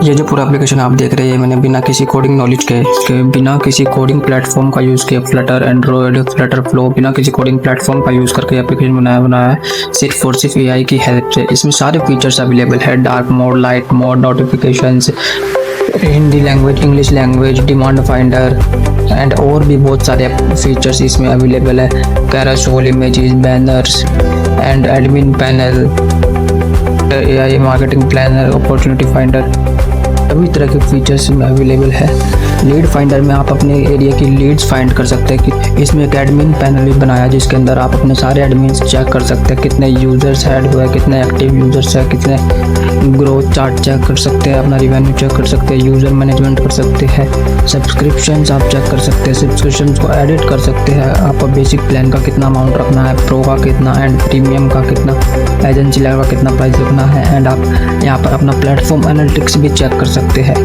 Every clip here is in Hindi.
ये जो पूरा एप्लीकेशन आप देख रहे हैं मैंने बिना किसी कोडिंग नॉलेज के बिना किसी कोडिंग प्लेटफॉर्म का यूज़ किया, फ्लटर एंड्रॉयड फ्लटर फ्लो बिना किसी कोडिंग प्लेटफॉर्म का यूज़ करके एप्लीकेशन बनाया है सिर्फ एआई की हेल्प से। इसमें सारे फीचर्स अवेलेबल है, dark mode, light mode, notifications, Hindi language, English language, demand finder and और भी बहुत सारे फीचर्स इसमें अवेलेबल है। Carousel, images, banners and admin panel, AI marketing planner, opportunity finder, सभी तरह के फीचर्स इसमें अवेलेबल है। लीड फाइंडर में आप अपने एरिया की लीड्स फाइंड कर सकते हैं कि इसमें एक एडमिन पैनल भी बनाया है जिसके अंदर आप अपने सारे एडमिन्स चेक कर सकते हैं, कितने यूजर्स ऐड हुए, कितने एक्टिव यूजर्स है, कितने ग्रोथ चार्ट चेक कर सकते हैं, अपना रिवेन्यू चेक कर सकते हैं, यूज़र मैनेजमेंट कर सकते हैं, सब्सक्रिप्शंस आप चेक कर सकते हैं, सब्सक्रिप्शंस को एडिट कर सकते हैं, आपको बेसिक प्लान का कितना अमाउंट रखना है, प्रो का कितना एंड प्रीमियम का कितना, एजेंसी लेवल का कितना प्राइस रखना है एंड आप यहाँ पर अपना प्लेटफॉर्म एनालिटिक्स भी चेक कर सकते हैं।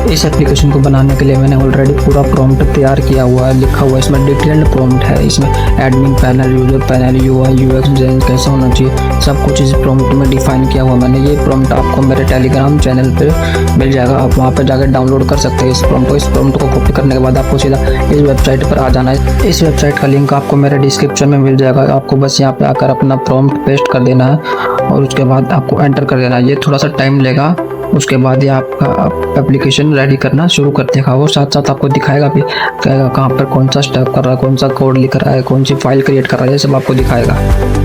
इस एप्लीकेशन को बनाने के लिए मैंने ऑलरेडी पूरा प्रॉम्प्ट तैयार किया हुआ है, लिखा हुआ है, इसमें डिटेल्ड प्रॉम्प्ट है। इसमें admin panel, user panel, UI UX design कैसा होना चाहिए, सब कुछ इस प्रॉम्प्ट में डिफाइन किया हुआ है मैंने। ये प्रॉम्प्ट आपको मेरे टेलीग्राम चैनल पे मिल जाएगा, आप वहाँ पर जाकर डाउनलोड कर सकते हैं इस प्रॉम्प्ट को। इस प्रॉम्प्ट को कॉपी करने के बाद आपको सीधा इस वेबसाइट पर आ जाना है। इस वेबसाइट का लिंक आपको मेरे डिस्क्रिप्शन में मिल जाएगा, आपको बस यहाँ पे आकर अपना प्रॉम्प्ट पेस्ट कर देना है और उसके बाद आपको एंटर कर देना है। ये थोड़ा सा टाइम लेगा, उसके बाद ये आपका एप्लीकेशन रेडी करना शुरू कर देगा और साथ साथ आपको दिखाएगा भी, कहेगा कहाँ पर कौन सा स्टेप कर रहा है, कौन सा कोड लिख रहा है, कौन सी फाइल क्रिएट कर रहा है, ये सब आपको दिखाएगा।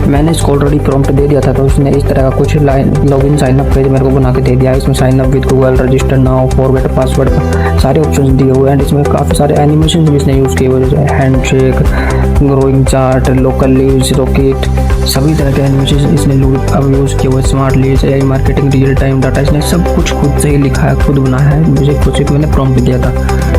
मैंने इसको ऑलरेडी प्रॉम्प्ट दे दिया था तो उसने इस तरह का कुछ लॉगिन साइनअप पेज मेरे को बना के दे दिया है। इसमें sign up with Google, register now, forget password का सारे ऑप्शन दिए हुए हैं एंड इसमें काफ़ी सारे एनिमेशन भी इसने यूज़ किए हुए हैं, handshake, growing chart, local leaves, rocket, सभी तरह के एनिमेशन इसने अब यूज़ किए हुए। Smart leads, AI marketing, real time data, इसने सब कुछ खुद से ही लिखा है, खुद बनाया है, मुझे खुद से मैंने प्रॉम्प्ट दिया था।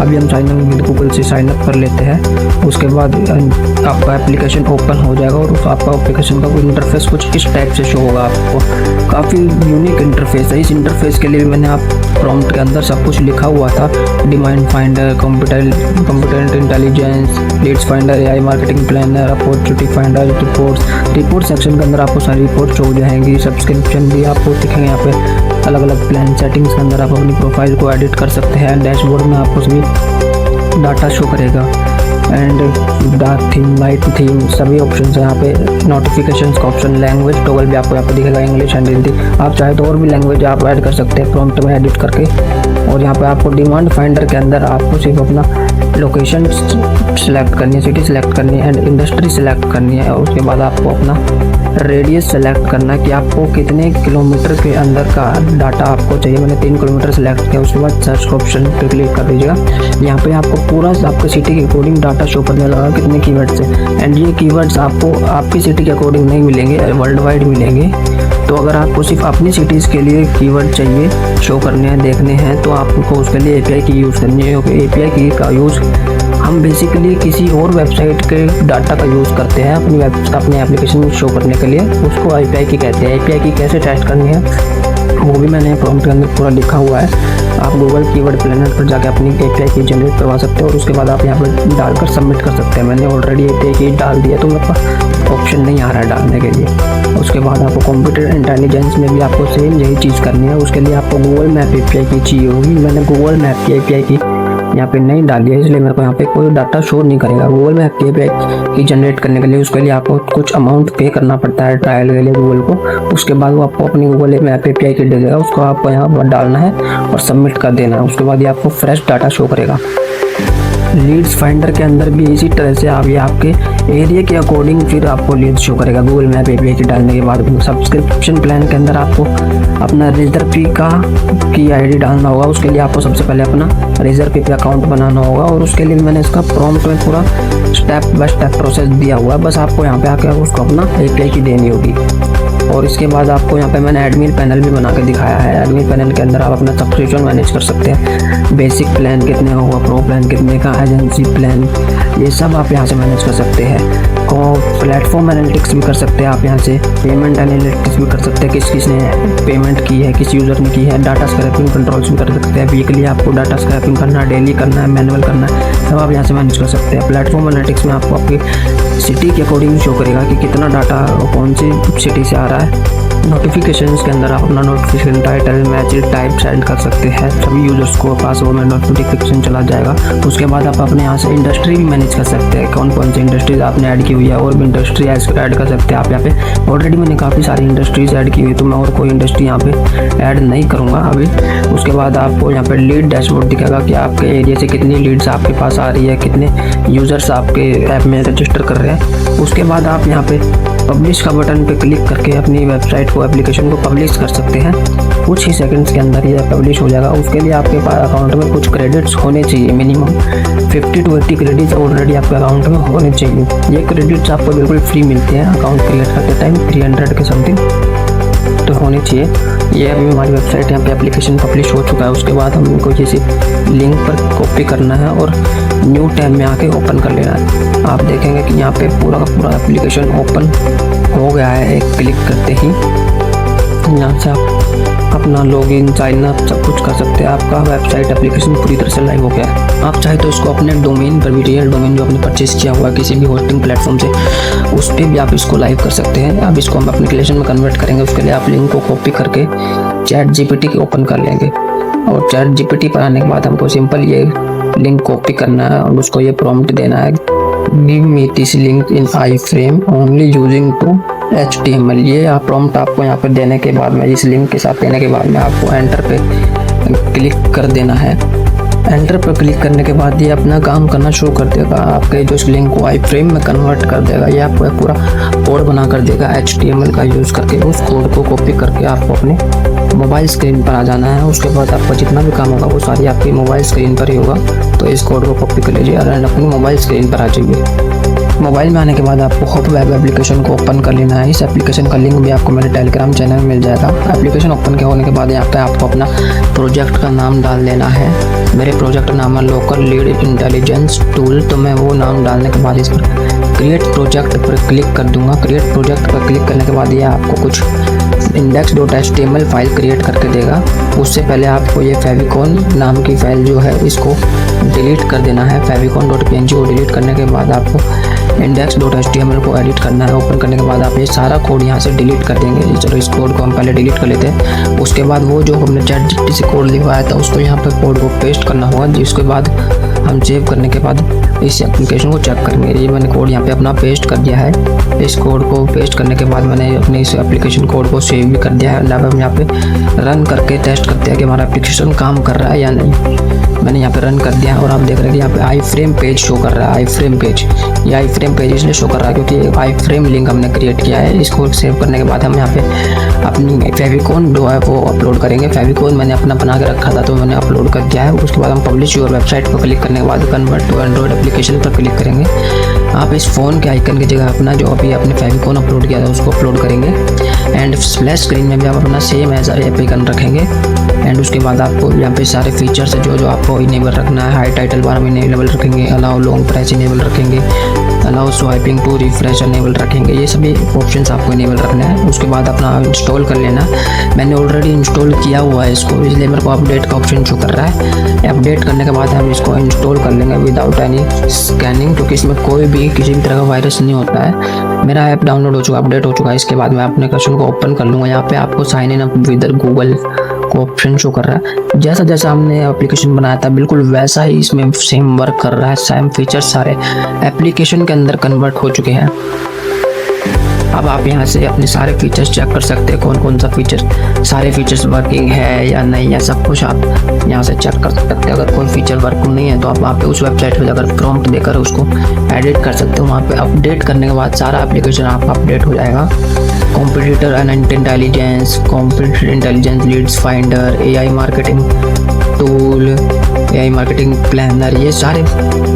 अभी हम साइन अप विद गूगल से साइन अप कर लेते हैं, उसके बाद आपका एप्लीकेशन ओपन हो जाएगा और आपका एप्लीकेशन का इंटरफेस कुछ इस टाइप से शो होगा आपको। काफ़ी यूनिक इंटरफेस है। इस इंटरफेस के लिए मैंने आप प्रॉम्प्ट के अंदर सब कुछ लिखा हुआ था, demand finder, competent intelligence, leads finder, AI marketing planner, opportunity finder, report section के अंदर आपको सारी रिपोर्ट्स हो जाएंगी, सब्सक्रिप्शन भी आपको दिखेंगे यहाँ पे। अलग अलग प्लान सेटिंग्स के अंदर आप अपनी प्रोफाइल को एडिट कर सकते हैं, डैशबोर्ड में आपको सभी डाटा शो करेगा and dark theme, light theme, सभी ऑप्शन है यहाँ पे। नोटिफिकेशंस का ऑप्शन, लैंग्वेज टॉगल भी आपको यहाँ पे दिखेगा, इंग्लिश एंड हिंदी। आप चाहे तो और भी लैंग्वेज आप ऐड कर सकते हैं प्रॉम्प्ट में एडिट करके। और यहाँ पे आपको डिमांड फाइंडर के अंदर आपको सिर्फ अपना लोकेशन सेलेक्ट करनी है, सिटी सेलेक्ट करनी है एंड इंडस्ट्री सेलेक्ट करनी है और उसके बाद आपको अपना रेडियस सेलेक्ट करना है कि आपको कितने किलोमीटर के अंदर का डाटा आपको चाहिए। मैंने 3 किलोमीटर सेलेक्ट किया, उसके बाद सर्च ऑप्शन पे क्लिक कर दीजिएगा। यहाँ पे आपको पूरा आपके सिटी के अकॉर्डिंग डाटा शो करने लगा कितने कीवर्ड्स है एंड ये कीवर्ड्स आपको आपकी सिटी के अकॉर्डिंग नहीं मिलेंगे, वर्ल्ड वाइड मिलेंगे। तो अगर आपको सिर्फ अपनी सिटीज़ के लिए कीवर्ड चाहिए, शो करने हैं, देखने हैं, तो आपको उसके लिए एपीआई की यूज़ करनी है। क्योंकि एपीआई की का यूज़ हम बेसिकली किसी और वेबसाइट के डाटा का यूज़ करते हैं अपने एप्लीकेशन शो करने के लिए, उसको एपीआई की कहते हैं। एपीआई की कैसे टेस्ट करनी है वो भी मैंने प्रॉम्प्ट के अंदर पूरा लिखा हुआ है। आप गूगल कीवर्ड प्लानर पर जाकर अपनी एपीआई की जनरेट करवा सकते हो और उसके बाद आप यहाँ पर डालकर सबमिट कर सकते हैं। मैंने ऑलरेडी एपीआई की डाल दिया तो मेरे पास ऑप्शन नहीं आ रहा है डालने के लिए। उसके बाद आपको कंप्यूटर इंटेलिजेंस में भी आपको सेम यही चीज़ करनी है। उसके लिए आपको गूगल मैप एपीआई की चाहिए होगी। मैंने गूगल मैप की एपीआई की यहाँ पे नहीं डाली है, इसलिए मेरे को यहाँ पे कोई डाटा शो नहीं करेगा। गूगल मैप की एपीआई की जनरेट करने के लिए उसके लिए आपको कुछ अमाउंट पे करना पड़ता है ट्रायल के लिए गूगल को। उसके बाद वो आपको अपनी गूगल मैप एपीआई की दे देगा, उसको आपको यहाँ पर डालना है और सबमिट कर देना है। उसके बाद ये आपको फ्रेश डाटा शो करेगा। लीड्स फाइंडर के अंदर भी इसी तरह से आप ये आपके एरिया के अकॉर्डिंग फिर आपको लीड्स शो करेगा गूगल मैप एपीआई की डालने के बाद। सब्सक्रिप्शन प्लान के अंदर आपको अपना रिजर्व फी की आईडी डालना होगा। उसके लिए आपको सबसे पहले अपना रिजर्व फी अकाउंट बनाना होगा और उसके लिए मैंने इसका प्रॉम्प्ट में पूरा स्टेप बाय स्टेप प्रोसेस दिया हुआ है। बस आपको यहाँ पे आकर उसको अपना एपीआई की देनी होगी। और इसके बाद आपको यहाँ पे मैंने एडमिन पैनल भी बना के दिखाया है। एडमिन पैनल के अंदर आप अपना सब्सक्रिप्शन मैनेज कर सकते हैं, बेसिक प्लान कितने का होगा, प्रो प्लान कितने का, एजेंसी प्लान, ये सब आप यहाँ से मैनेज कर सकते हैं। इसको प्लेटफॉर्म एनालिटिक्स भी कर सकते हैं आप यहाँ से, पेमेंट एनालिटिक्स भी कर सकते हैं, किस ने पेमेंट की है, किस यूज़र ने की है, डाटा स्क्रैपिंग कंट्रोल्स भी कर सकते हैं। वीकली आपको डाटा स्क्रैपिंग करना है, डेली करना है, मैनुअल करना है, सब आप यहाँ से मैनेज कर सकते हैं। प्लेटफॉर्म एनालिटिक्स में आपको आपकी सिटी के अकॉर्डिंग शो करेगा कि कितना डाटा कौन सी सिटी से आ रहा है। नोटिफिकेशंस के अंदर आप अपना notification title, message type send कर सकते हैं, सभी यूजर्स को पास वो में नोटिफिकेशन चला जाएगा। उसके बाद आप अपने यहाँ से इंडस्ट्री भी मैनेज कर सकते हैं, कौन कौन सी इंडस्ट्रीज आपने ऐड की हुई है, और भी इंडस्ट्री ऐड कर सकते हैं आप यहाँ पे। ऑलरेडी मैंने काफ़ी सारी इंडस्ट्रीज ऐड की हुई, तो मैं और कोई इंडस्ट्री यहाँ पे ऐड नहीं करूँगा अभी। उसके बाद आपको यहाँ पे लीड डैशबोर्ड दिखेगा कि आपके एरिया से कितनी लीड्स आपके पास आ रही है, कितने यूजर्स आपके ऐप में रजिस्टर कर रहे हैं। उसके बाद आप यहाँ पे पब्लिश का बटन पे क्लिक करके अपनी वेबसाइट को, एप्लीकेशन को पब्लिश कर सकते हैं। कुछ ही सेकंड्स के अंदर ये पब्लिश हो जाएगा। उसके लिए आपके पास अकाउंट में कुछ क्रेडिट्स होने चाहिए, मिनिमम 50 to 80 क्रेडिट्स ऑलरेडी आपके अकाउंट में होने चाहिए। ये क्रेडिट्स आपको बिल्कुल फ्री मिलते हैं अकाउंट क्रिएट करते टाइम, 300 के समथिंग तो होने चाहिए। ये अभी हमारी वेबसाइट यहाँ पे एप्लीकेशन पब्लिश हो चुका है। उसके बाद हमको जैसे लिंक पर कॉपी करना है और न्यू टैब में आके ओपन कर लेना है। आप देखेंगे कि यहाँ पे पूरा का पूरा एप्लीकेशन ओपन हो गया है एक क्लिक करते ही। यहाँ से आप अपना लॉगिन, साइन अप सब कुछ कर सकते हैं। आपका वेबसाइट एप्लीकेशन पूरी तरह से लाइव हो गया है। आप चाहे तो इसको अपने डोमेन पर भी, रियल डोमेन जो आपने परचेज किया हुआ है किसी भी होस्टिंग प्लेटफॉर्म से, उस पर भी आप इसको लाइव कर सकते हैं। अब इसको हम एप्लीकेशन में कन्वर्ट करेंगे। उसके लिए आप लिंक को कॉपी करके चैट जीपीटी ओपन कर लेंगे, और चैट जीपीटी पर आने के बाद हमको सिंपल ये लिंक कॉपी करना है और उसको ये प्रॉम्प्ट देना है, give me this link in iframe only using to HTML। ये आप प्रॉम्प्ट आपको यहाँ पर देने के बाद में, इस लिंक के साथ देने के बाद में आपको एंटर पे क्लिक कर देना है। एंटर पर क्लिक करने के बाद ये अपना काम करना शुरू कर देगा। आपके जो इस लिंक को आई फ्रेम में कन्वर्ट कर देगा। ये आपको पूरा कोड बना कर देगा HTML का यूज़ करके। उस कोड को कॉपी करके आपको अपने मोबाइल स्क्रीन पर आ जाना है। उसके बाद आपका जितना भी काम होगा वो सारी आपकी मोबाइल स्क्रीन पर ही होगा। तो इस कोड को कॉपी कर लीजिए और अपनी मोबाइल स्क्रीन पर आ जाइए। मोबाइल में आने के बाद आपको हॉप वेब एप्लीकेशन को ओपन कर लेना है। इस एप्लीकेशन का लिंक भी आपको मेरे टेलीग्राम चैनल में मिल जाएगा। एप्लीकेशन ओपन के होने के बाद यहाँ पे आपको अपना प्रोजेक्ट का नाम डाल देना है। मेरे प्रोजेक्ट नाम है लोकल लीड इंटेलिजेंस टूल, तो मैं वो नाम डालने के बाद इस पर क्रिएट प्रोजेक्ट पर क्लिक कर दूंगा। क्रिएट प्रोजेक्ट पर क्लिक करने के बाद ये आपको कुछ index.html फाइल क्रिएट करके देगा। उससे पहले आपको ये फेविकॉन नाम की फाइल जो है इसको डिलीट कर देना है। फेविकॉन.png को डिलीट करने के बाद आपको index.html को एडिट करना है। ओपन करने के बाद आप ये सारा कोड यहाँ से डिलीट कर देंगे। चलो इस कोड को हम पहले डिलीट कर लेते हैं। उसके बाद वो जो हमने चैट जीपीटी से कोड लिखवाया था उसको यहाँ पर कोड को पेस्ट करना होगा, जिसके बाद हम सेव करने के बाद इस एप्लीकेशन को चेक करेंगे। ये मैंने कोड यहाँ पे अपना पेस्ट कर दिया है। इस कोड को पेस्ट करने के बाद मैंने अपने इस एप्लीकेशन कोड को सेव भी कर दिया है। अब हम यहाँ पे रन करके टेस्ट करते हैं कि हमारा एप्लीकेशन काम कर रहा है या नहीं। मैंने यहाँ पे रन कर दिया है और आप देख रहे हैं कि यहाँ पे आई फ्रेम पेज शो कर रहा है। आई फ्रेम पेज, ये आई फ्रेम पेज इसलिए शो कर रहा है क्योंकि आई फ्रेम लिंक हमने क्रिएट किया है। इसको सेव करने के बाद हम यहाँ पे अपनी फेविकॉन जो है वो अपलोड करेंगे। फेविकॉन मैंने अपना बना के रखा था तो मैंने अपलोड कर दिया है। उसके बाद हम पब्लिश योर वेबसाइट पर क्लिक करने के बाद कन्वर्ट टू एंड्रॉइड एप्लीकेशन पर क्लिक करेंगे। आप इस फ़ोन के आइकन की जगह अपना जो अभी आपने फेविकॉन अपलोड किया था उसको अपलोड करेंगे। एंड स्प्लैश स्क्रीन में भी आप अपना सेम एज आइकन रखेंगे। एंड उसके बाद आपको यहाँ पे सारे फीचर्स जो आपको इनेबल रखना है। हाई टाइटल बार में इनेबल रखेंगे, अलाउ लॉन्ग प्रेस इनेबल रखेंगे, allow swiping to refresh enable रखेंगे। ये सभी ऑप्शंस आपको इनेबल रखना है। उसके बाद अपना इंस्टॉल कर लेना। मैंने ऑलरेडी इंस्टॉल किया हुआ है इसको, इसलिए मेरे को अपडेट का ऑप्शन शो कर रहा है। अपडेट करने के बाद हम इसको इंस्टॉल कर लेंगे विदाउट एनी स्कैनिंग, क्योंकि इसमें कोई भी किसी भी तरह का वायरस नहीं होता है। मेरा ऐप डाउनलोड हो चुका, अपडेट हो चुका है। इसके बाद मैं अपने एप्लीकेशन को ओपन कर लूँगा। यहाँ पे आपको sign in up with Google को ऑप्शन शो कर रहा है। जैसा जैसा हमने एप्लीकेशन बनाया था बिल्कुल वैसा ही इसमें सेम वर्क कर रहा है। सेम फीचर्स सारे एप्लीकेशन के अंदर कन्वर्ट हो चुके हैं। अब आप यहाँ से अपने सारे फीचर्स चेक कर सकते हैं, कौन कौन सा फीचर, सारे फीचर्स वर्किंग है या नहीं है, सब कुछ आप यहाँ से चेक कर सकते हैं। अगर कोई फीचर वर्किंग नहीं है तो आप वहाँ पे उस वेबसाइट पे जाकर प्रॉम्प्ट देकर उसको एडिट कर सकते हो। वहाँ पे अपडेट करने के बाद सारा एप्लीकेशन आपका अपडेट हो जाएगा। Competitor and intelligence, competitor intelligence, leads finder, AI marketing tool, AI marketing planner, ये सारे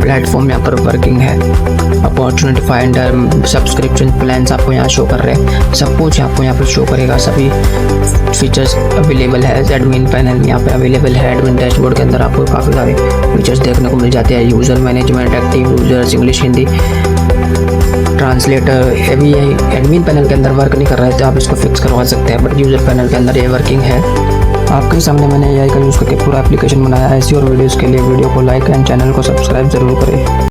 प्लेटफॉर्म यहाँ पर वर्किंग है। अपॉर्चुनिटी फाइंडर, सब्सक्रिप्शन प्लान्स आपको यहाँ शो कर रहे हैं। सब कुछ आपको यहाँ पर शो करेगा। सभी फीचर्स अवेलेबल है। एडमिन पैनल यहाँ पे अवेलेबल है। एडमिन डैशबोर्ड के अंदर आपको काफ़ी सारे फीचर्स देखने को मिल जाते हैं। User management, active users, English Hindi translator ये भी एडमिन पैनल के अंदर वर्क नहीं कर रहा है तो आप इसको फिक्स करवा सकते हैं, बट यूज़र पैनल के अंदर ये वर्किंग है। आपके सामने मैंने एआई का यूज़ करके पूरा एप्लीकेशन बनाया है। ऐसी और वीडियोज़ के लिए वीडियो को लाइक एंड चैनल को सब्सक्राइब ज़रूर करें।